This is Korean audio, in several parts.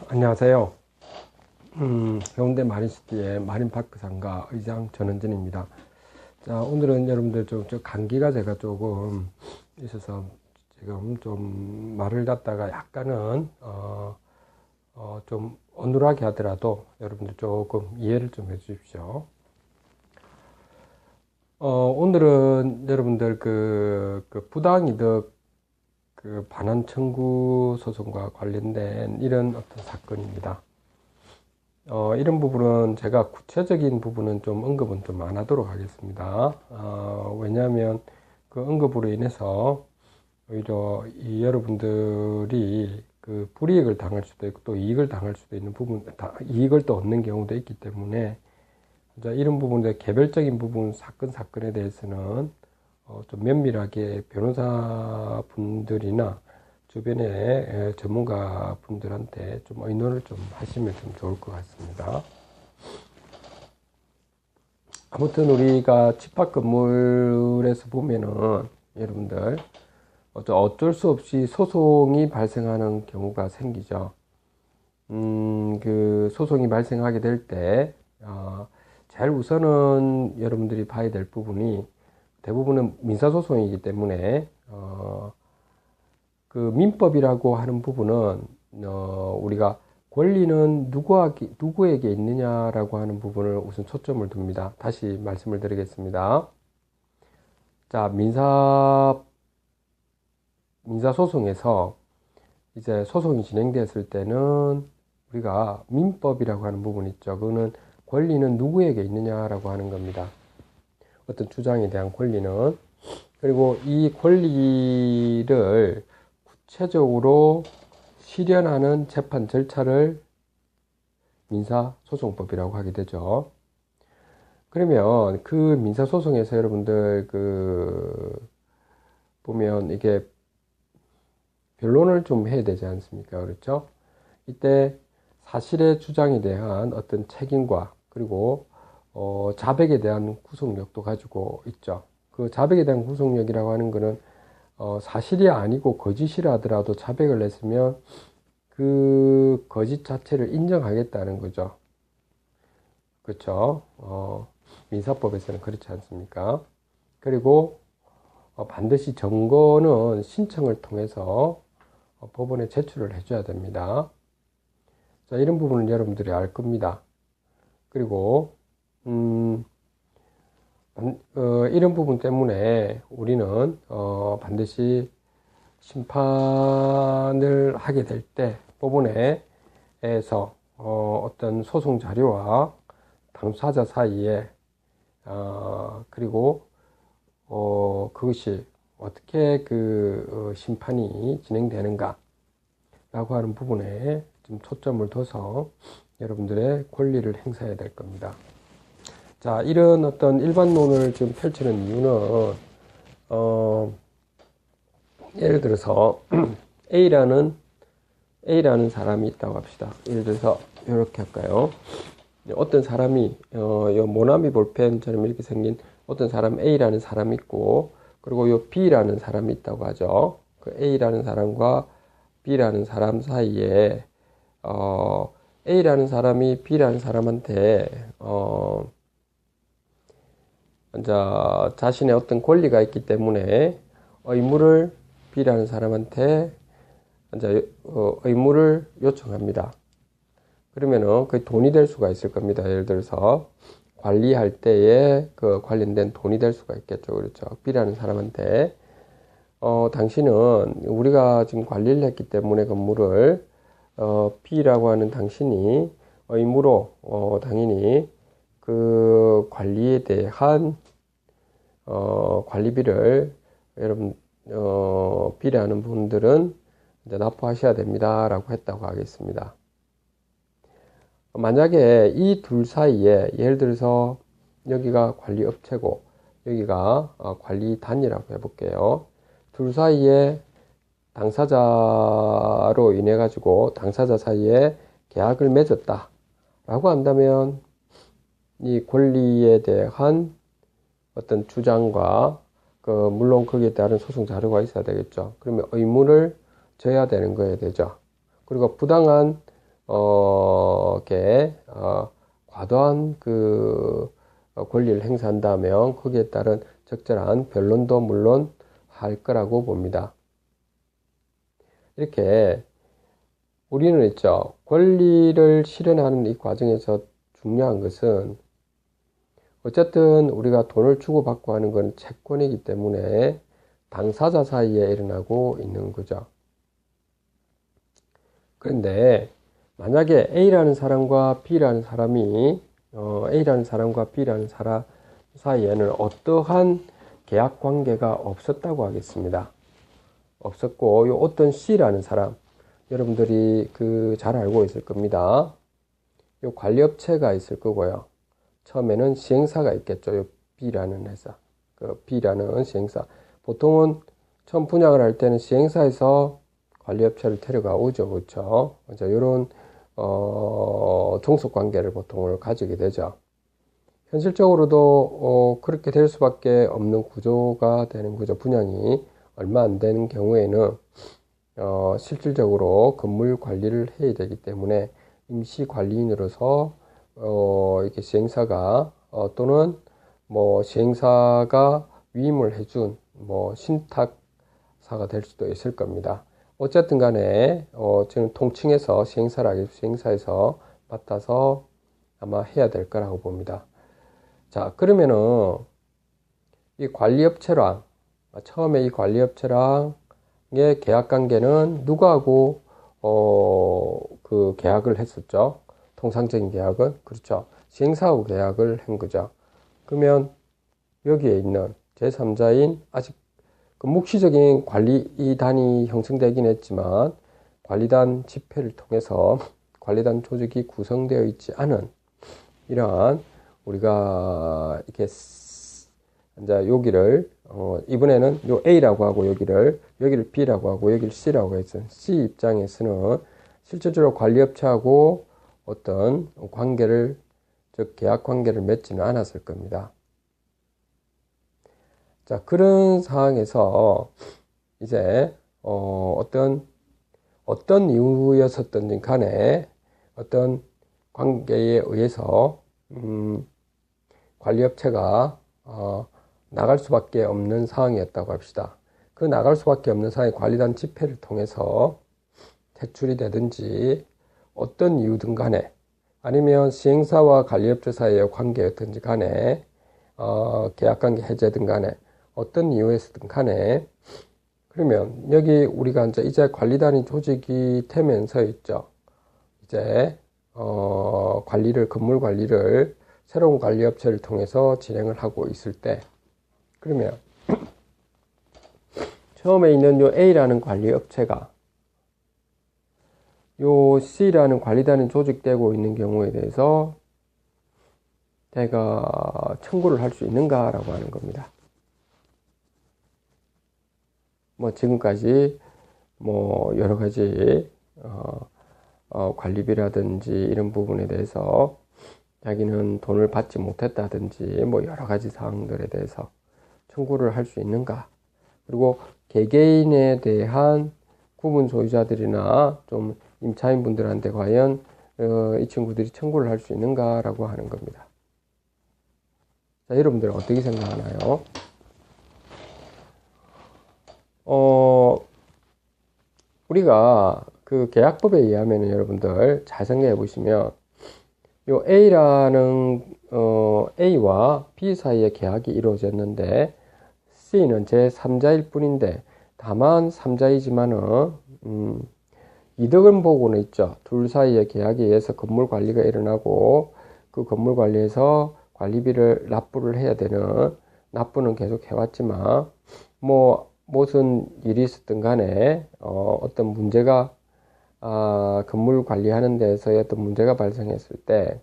안녕하세요. 해운대 마린시티의 마린파크 상가 의장 전은진입니다. 자, 오늘은 여러분들 감기가 제가 조금 있어서 지금 좀 말을 갖다가 약간은 좀 어눌하게 하더라도 여러분들 조금 이해를 좀 해주십시오. 오늘은 여러분들 그 부당이득 반환 청구 소송과 관련된 이런 어떤 사건입니다. 이런 부분은 제가 구체적인 부분은 좀 언급은 좀 안 하도록 하겠습니다. 왜냐하면 그 언급으로 인해서 오히려 이 여러분들이 그 불이익을 당할 수도 있고 또 이익을 당할 수도 있는 부분, 이익을 또 얻는 경우도 있기 때문에 이런 부분들 개별적인 부분 사건에 대해서는 좀 면밀하게 변호사 분들이나 주변의 전문가 분들한테 좀 의논을 좀 하시면 좀 좋을 것 같습니다. 아무튼 우리가 집합 건물에서 보면은 여러분들 어쩔 수 없이 소송이 발생하는 경우가 생기죠. 그 소송이 발생하게 될 때, 제일 우선은 여러분들이 봐야 될 부분이 대부분은 민사소송이기 때문에, 그 민법이라고 하는 부분은, 우리가 권리는 누구에게 있느냐라고 하는 부분을 우선 초점을 둡니다. 다시 말씀을 드리겠습니다. 자, 민사소송에서 이제 소송이 진행됐을 때는 우리가 민법이라고 하는 부분 있죠. 그거는 권리는 누구에게 있느냐라고 하는 겁니다. 어떤 주장에 대한 권리는. 그리고 이 권리를 구체적으로 실현하는 재판 절차를 민사소송법이라고 하게 되죠. 그러면 그 민사소송에서 여러분들 보면 이게 변론을 좀 해야 되지 않습니까? 그렇죠? 이때 사실의 주장에 대한 어떤 책임과 그리고 자백에 대한 구속력도 가지고 있죠. 그 자백에 대한 구속력이라고 하는 거는 사실이 아니고 거짓이라 하더라도 자백을 했으면 그 거짓 자체를 인정하겠다는 거죠. 그렇죠? 민사법에서는 그렇지 않습니까? 그리고 반드시 증거는 신청을 통해서 법원에 제출을 해줘야 됩니다. 자, 이런 부분은 여러분들이 알 겁니다. 그리고 이런 부분 때문에 우리는 반드시 심판을 하게 될 때 법원에서 어떤 소송 자료와 당사자 사이에 그리고 그것이 어떻게 심판이 진행되는가 라고 하는 부분에 좀 초점을 둬서 여러분들의 권리를 행사해야 될 겁니다. 자, 이런 어떤 일반론을 좀 펼치는 이유는, 예를 들어서, A라는 사람이 있다고 합시다. 예를 들어서, 이렇게 할까요? 어떤 사람이, 요 모나미 볼펜처럼 이렇게 생긴 어떤 사람 A라는 사람이 있고, 그리고 요 B라는 사람이 있다고 하죠. 그 A라는 사람과 B라는 사람 사이에, A라는 사람이 B라는 사람한테, 자신의 어떤 권리가 있기 때문에 의무를 B라는 사람한테 의무를 요청합니다. 그러면은 그 돈이 될 수가 있을 겁니다. 예를 들어서 관리할 때에 그 관련된 돈이 될 수가 있겠죠. 그렇죠. B라는 사람한테 당신은 우리가 지금 관리를 했기 때문에 건물을 B라고 하는 당신이 의무로 당연히 그 관리에 대한 관리비를 여러분 B라는 분들은 이제 납부하셔야 됩니다라고 했다고 하겠습니다. 만약에 이 둘 사이에 예를 들어서 여기가 관리업체고 여기가 관리단이라고 해볼게요. 둘 사이에 당사자로 인해 가지고 당사자 사이에 계약을 맺었다 라고 한다면 이 권리에 대한 어떤 주장과 물론 거기에 따른 소송 자료가 있어야 되겠죠. 그러면 의무를 져야 되는 거에 되죠. 그리고 부당한 과도한 그 권리를 행사한다면 거기에 따른 적절한 변론도 물론 할 거라고 봅니다. 이렇게 우리는 있죠. 권리를 실현하는 이 과정에서 중요한 것은 어쨌든 우리가 돈을 주고받고 하는 건 채권이기 때문에 당사자 사이에 일어나고 있는 거죠. 그런데 만약에 A라는 사람과 B라는 사람이 A라는 사람과 B라는 사람 사이에는 어떠한 계약 관계가 없었다고 하겠습니다. 없었고 요 어떤 C라는 사람 여러분들이 잘 알고 있을 겁니다. 요 관리업체가 있을 거고요. 처음에는 시행사가 있겠죠. 요 B라는 회사, B라는 시행사. 보통은 처음 분양을 할 때는 시행사에서 관리업체를 데려가 오죠, 그렇죠? 이런 종속 관계를 보통을 가지게 되죠. 현실적으로도 그렇게 될 수밖에 없는 구조가 되는 거죠. 분양이 얼마 안 되는 경우에는 실질적으로 건물 관리를 해야 되기 때문에 임시 관리인으로서 이렇게 시행사가 또는 뭐 시행사가 위임을 해준 신탁사가 될 수도 있을 겁니다. 어쨌든 간에 저는 통칭해서 시행사에서 맡아서 아마 해야 될 거라고 봅니다. 자, 그러면은 이 관리업체랑 처음에 이 관리업체랑의 계약 관계는 누구하고 그 계약을 했었죠? 통상적인 계약은 그렇죠. 시행사하고 계약을 한 거죠. 그러면 여기에 있는 제3자인 아직 그 묵시적인 관리단이 형성되긴 했지만 관리단 집회를 통해서 관리단 조직이 구성되어 있지 않은 이러한 우리가 이렇게 이제 여기를 이번에는 요 A라고 하고 여기를 B라고 하고 여기를 C라고 해서 C 입장에서는 실질적으로 관리업체하고 어떤 관계를 즉 계약 관계를 맺지는 않았을 겁니다. 자, 그런 상황에서 이제 어떤 이유였었든지 간에 어떤 관계에 의해서 관리업체가 나갈 수밖에 없는 상황이었다고 합시다. 그 나갈 수밖에 없는 상황이 관리단 집회를 통해서 퇴출이 되든지 어떤 이유든 간에 아니면 시행사와 관리업체 사이의 관계였든지 간에 계약관계 해제든 간에 어떤 이유에서든 간에 그러면 여기 우리가 이제 관리단이 조직이 되면서 있죠. 이제 건물 관리를 새로운 관리업체를 통해서 진행을 하고 있을 때 그러면 처음에 있는 요 A라는 관리업체가 요 C라는 관리단이 조직되고 있는 경우에 대해서 내가 청구를 할 수 있는가라고 하는 겁니다. 지금까지 여러 가지 관리비라든지 이런 부분에 대해서 자기는 돈을 받지 못했다든지 여러 가지 사항들에 대해서 청구를 할 수 있는가? 그리고 개개인에 대한 구분 소유자들이나 좀 임차인분들한테 과연 이 친구들이 청구를 할 수 있는가라고 하는 겁니다. 자, 여러분들은 어떻게 생각하나요? 우리가 그 계약법에 의하면 여러분들 잘 생각해 보시면 요 A와 B 사이의 계약이 이루어졌는데 C는 제3자일 뿐인데 다만 3자이지만은 이득은 보고는 있죠. 둘 사이의 계약에 의해서 건물 관리가 일어나고 그 건물 관리에서 관리비를 납부를 해야 되는 납부는 계속 해왔지만 무슨 일이 있었든 간에 어떤 문제가 건물 관리하는 데에서의 어떤 문제가 발생했을 때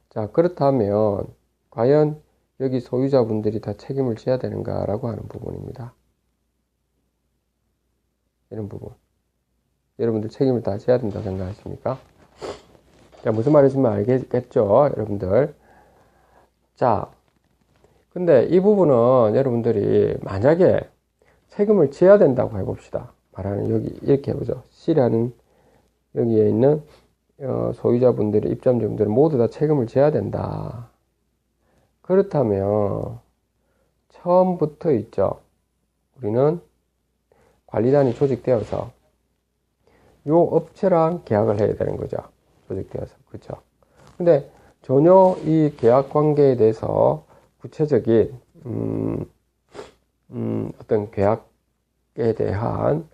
자, 그렇다면 과연 여기 소유자분들이 다 책임을 져야 되는가라고 하는 부분입니다. 이런 부분. 여러분들 책임을 다 져야 된다고 생각하십니까? 자, 무슨 말인지 알겠죠? 여러분들. 자, 근데 이 부분은 여러분들이 만약에 책임을 져야 된다고 해봅시다. 말하는 여기 이렇게 해보죠. C라는 여기에 있는 소유자분들의 입점자분들은 모두 다 책임을 져야 된다. 그렇다면 처음부터 있죠. 우리는 관리단이 조직되어서 요 업체랑 계약을 해야 되는 거죠. 조직되어서. 그렇죠. 근데 전혀 이 계약 관계에 대해서 구체적인 어떤 계약에 대한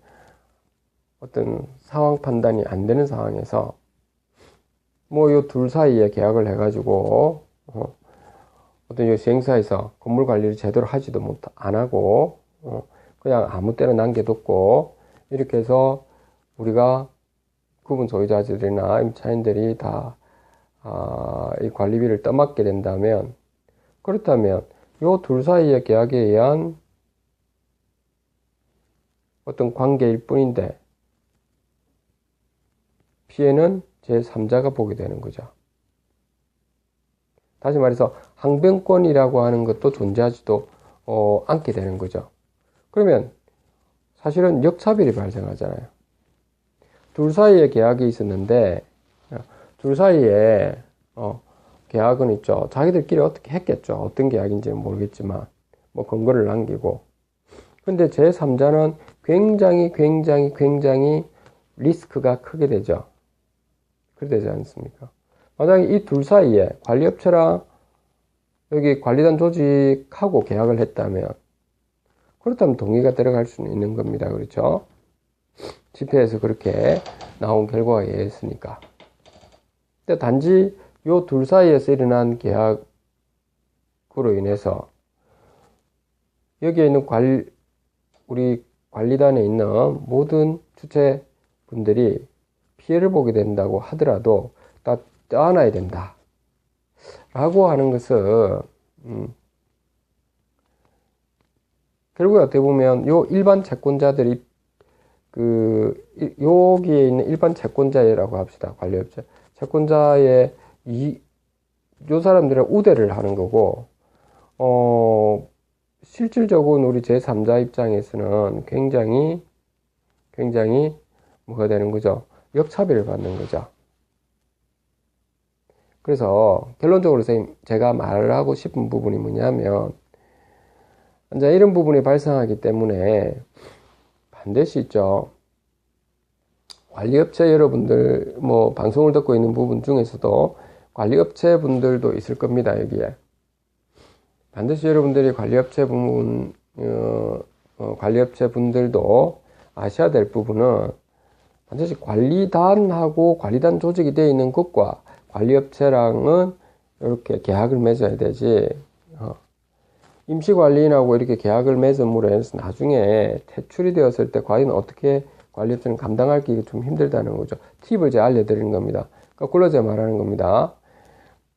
어떤 상황 판단이 안 되는 상황에서 뭐 요 둘 사이에 계약을 해가지고 어떤 요 시행사에서 건물 관리를 제대로 하지도 안 하고 그냥 아무 때나 남겨뒀고 이렇게 해서 우리가 구분 소유자들이나 임차인들이 다 이 관리비를 떠맡게 된다면, 그렇다면 요 둘 사이의 계약에 의한 어떤 관계일 뿐인데 피해는 제3자가 보게 되는 거죠. 다시 말해서 항변권이라고 하는 것도 존재하지도 않게 되는 거죠. 그러면 사실은 역차별이 발생하잖아요. 둘 사이에 계약이 있었는데 둘 사이에 계약은 있죠. 자기들끼리 어떻게 했겠죠. 어떤 계약인지는 모르겠지만 뭐 근거를 남기고. 근데 제3자는 굉장히 리스크가 크게 되죠. 그렇게 되지 않습니까? 만약에 이 둘 사이에 관리업체랑 여기 관리단 조직하고 계약을 했다면, 그렇다면 동의가 들어갈 수는 있는 겁니다. 그렇죠? 집회에서 그렇게 나온 결과에 의했으니까. 근데 단지 요 둘 사이에서 일어난 계약으로 인해서 여기에 있는 우리 관리단에 있는 모든 주체분들이 피해를 보게 된다고 하더라도 다 떼어놔야 된다. 라고 하는 것은, 결국에 어떻게 보면 요 일반 채권자들이 여기에 있는 일반 채권자라고 합시다. 관리업체. 채권자의 요 사람들의 우대를 하는 거고, 실질적으로는 우리 제3자 입장에서는 굉장히 뭐가 되는 거죠? 역차별을 받는 거죠. 그래서 결론적으로 제가 말을 하고 싶은 부분이 뭐냐면, 이제 이런 부분이 발생하기 때문에 반드시 있죠. 관리업체 여러분들, 뭐 방송을 듣고 있는 부분 중에서도 관리업체 분들도 있을 겁니다. 여기에 반드시 여러분들이 관리업체 분들도 아셔야 될 부분은, 반드시 관리단하고 관리단 조직이 되어 있는 것과 관리업체랑은 이렇게 계약을 맺어야 되지, 임시관리인하고 이렇게 계약을 맺음으로 해서 나중에 퇴출이 되었을 때 과연 어떻게 관리업체는 감당하기 좀 힘들다는 거죠. 팁을 제가 알려드리는 겁니다. 거꾸로 제가 말하는 겁니다.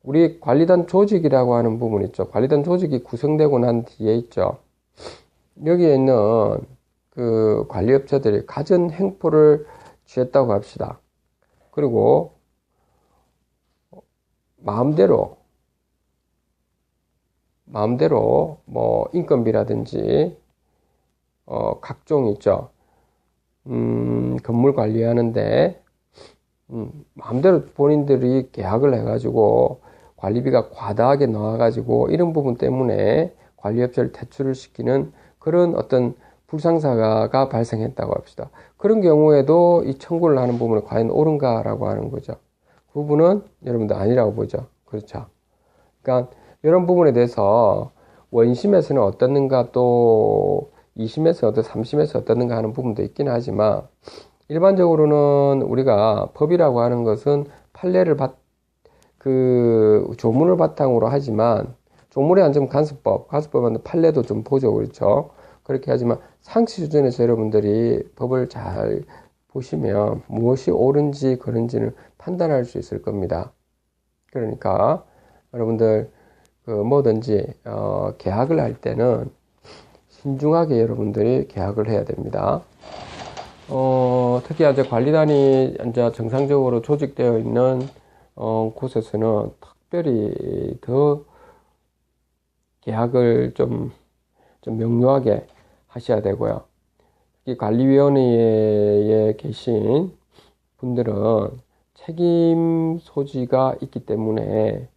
우리 관리단 조직이라고 하는 부분 있죠. 관리단 조직이 구성되고 난 뒤에 있죠. 여기에 있는 그 관리업체들이 갖은 행포를 취했다고 합시다. 그리고 마음대로 뭐 인건비라든지 각종 있죠. 건물 관리하는데 마음대로 본인들이 계약을 해가지고 관리비가 과다하게 나와가지고 이런 부분 때문에 관리업체를 퇴출을 시키는 그런 어떤 불상사가 발생했다고 합시다. 그런 경우에도 이 청구를 하는 부분이 과연 옳은가라고 하는 거죠. 그 부분은 여러분들 아니라고 보죠. 그렇죠. 그러니까 이런 부분에 대해서 원심에서는 어떻는가, 또 2심에서 어떻 3심에서 어떻는가 하는 부분도 있긴 하지만, 일반적으로는 우리가 법이라고 하는 것은 판례를 조문을 바탕으로 하지만, 조문에 앉으면 간섭법은 판례도 좀 보죠. 그렇죠. 그렇게 하지만 상시 수준에서 여러분들이 법을 잘 보시면 무엇이 옳은지 그른지는 판단할 수 있을 겁니다. 그러니까 여러분들 뭐든지 계약을 할 때는 신중하게 여러분들이 계약을 해야 됩니다. 특히 이제 관리단이 이제 정상적으로 조직되어 있는 곳에서는 특별히 더 계약을 좀 명료하게 하셔야 되고요. 특히 관리위원회에 계신 분들은 책임 소지가 있기 때문에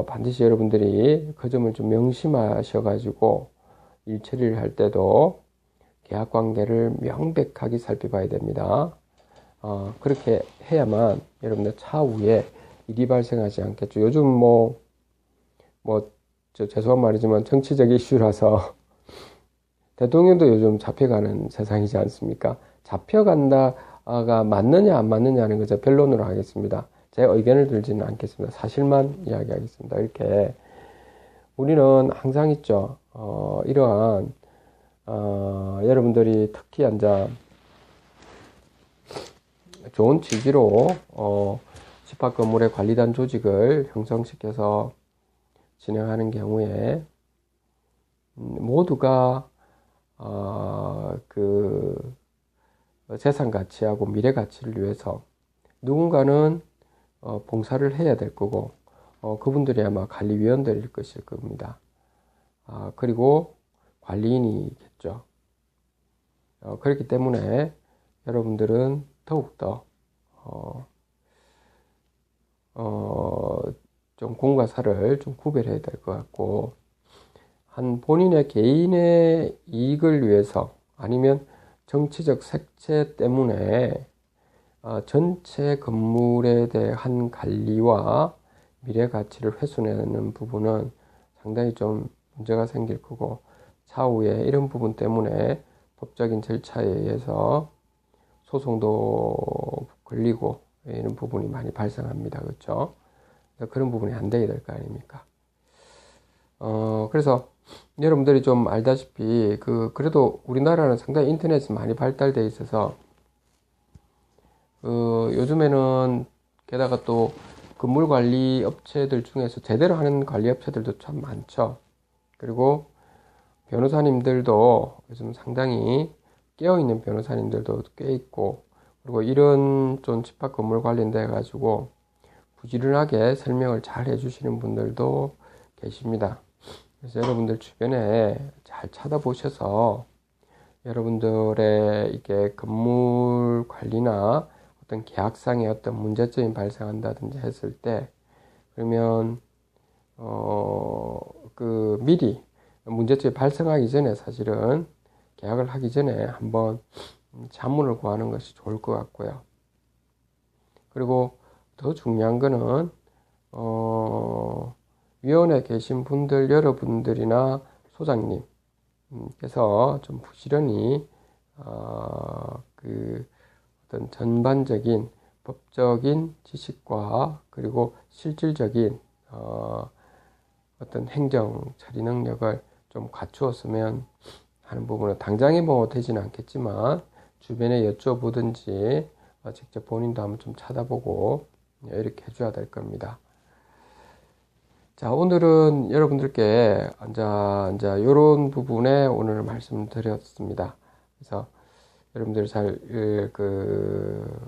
반드시 여러분들이 그 점을 좀 명심하셔가지고 일 처리를 할 때도 계약 관계를 명백하게 살펴봐야 됩니다. 그렇게 해야만 여러분들 차후에 일이 발생하지 않겠죠. 요즘 죄송한 말이지만 정치적 이슈라서 대통령도 요즘 잡혀가는 세상이지 않습니까? 잡혀간다가 맞느냐 안 맞느냐는 거죠. 변론으로 하겠습니다. 제 의견을 들지는 않겠습니다. 사실만 이야기하겠습니다. 이렇게 우리는 항상 있죠. 이러한 여러분들이 특히 앉아 좋은 취지로 집합 건물의 관리단 조직을 형성시켜서 진행하는 경우에 모두가 그 재산 가치하고 미래 가치를 위해서 누군가는 봉사를 해야 될 거고 그분들이 아마 관리위원들일 것일 겁니다. 그리고 관리인이겠죠. 그렇기 때문에 여러분들은 더욱더 좀 공과 사를 좀 구별해야 될 것 같고, 한 본인의 개인의 이익을 위해서 아니면 정치적 색채 때문에 전체 건물에 대한 관리와 미래 가치를 훼손하는 부분은 상당히 좀 문제가 생길 거고, 차후에 이런 부분 때문에 법적인 절차에 의해서 소송도 걸리고 이런 부분이 많이 발생합니다. 그렇죠? 그런 부분이 안 되게 될 거 아닙니까? 그래서 여러분들이 좀 알다시피 그래도 우리나라는 상당히 인터넷이 많이 발달되어 있어서 요즘에는 게다가 또 건물 관리 업체들 중에서 제대로 하는 관리 업체들도 참 많죠. 그리고 변호사님들도 요즘 상당히 깨어있는 변호사님들도 꽤 있고, 그리고 이런 좀 집합 건물 관련돼 가지고 부지런하게 설명을 잘 해주시는 분들도 계십니다. 그래서 여러분들 주변에 잘 찾아보셔서 여러분들의 이게 건물 관리나 어떤 계약상에 어떤 문제점이 발생한다든지 했을 때, 그러면 미리 문제점이 발생하기 전에 사실은 계약을 하기 전에 한번 자문을 구하는 것이 좋을 것 같고요. 그리고 더 중요한 거는 위원회에 계신 분들 여러분들이나 소장님께서 좀 부지런히 어떤 전반적인 법적인 지식과 그리고 실질적인 어떤 행정 처리 능력을 좀 갖추었으면 하는 부분은 당장에 되지는 않겠지만 주변에 여쭤보든지 직접 본인도 한번 좀 찾아보고 이렇게 해줘야 될 겁니다. 자, 오늘은 여러분들께 이런 부분에 오늘 말씀드렸습니다. 그래서 여러분들 잘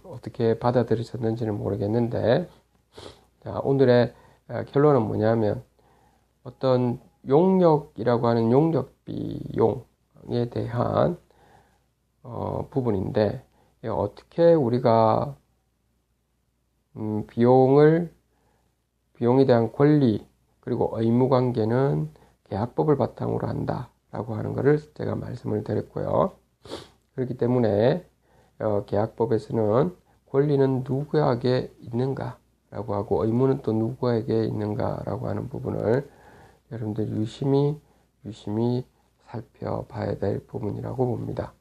어떻게 받아들이셨는지는 모르겠는데, 자, 오늘의 결론은 뭐냐면 어떤 용역이라고 하는 용역 비용에 대한 부분인데, 어떻게 우리가 비용에 대한 권리 그리고 의무 관계는 계약법을 바탕으로 한다라고 하는 것을 제가 말씀을 드렸고요. 그렇기 때문에 계약법에서는 권리는 누구에게 있는가라고 하고 의무는 또 누구에게 있는가라고 하는 부분을 여러분들 유심히 살펴봐야 될 부분이라고 봅니다.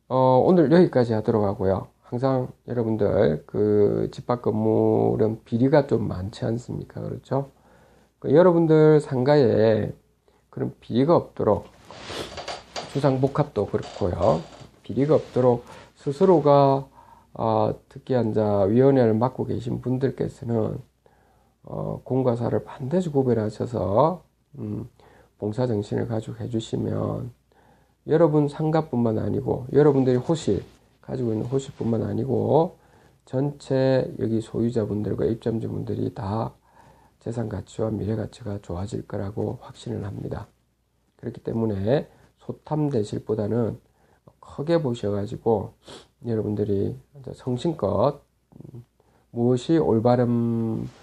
오늘 여기까지 하도록 하고요. 항상 여러분들 집합 건물은 비리가 좀 많지 않습니까? 그렇죠? 여러분들 상가에 그런 비리가 없도록, 주상복합도 그렇고요. 비리가 없도록 스스로가 특히 위원회를 맡고 계신 분들께서는 공과 사를 반드시 구별하셔서 봉사정신을 가지고 해주시면 여러분 상가뿐만 아니고 여러분들이 가지고 있는 호실뿐만 아니고 전체 여기 소유자분들과 입점주분들이 다 재산 가치와 미래 가치가 좋아질 거라고 확신을 합니다. 그렇기 때문에 소탐대실보다는 크게 보셔가지고 여러분들이 성심껏 무엇이 올바르게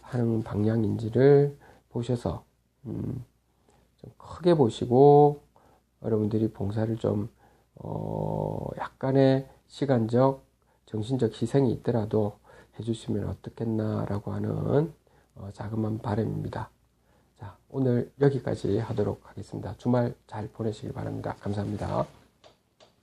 하는 방향인지를 보셔서 좀 크게 보시고 여러분들이 봉사를 좀 약간의 시간적, 정신적 희생이 있더라도 해주시면 어떻겠나라고 하는 자그마한 바람입니다. 자, 오늘 여기까지 하도록 하겠습니다. 주말 잘 보내시기 바랍니다. 감사합니다.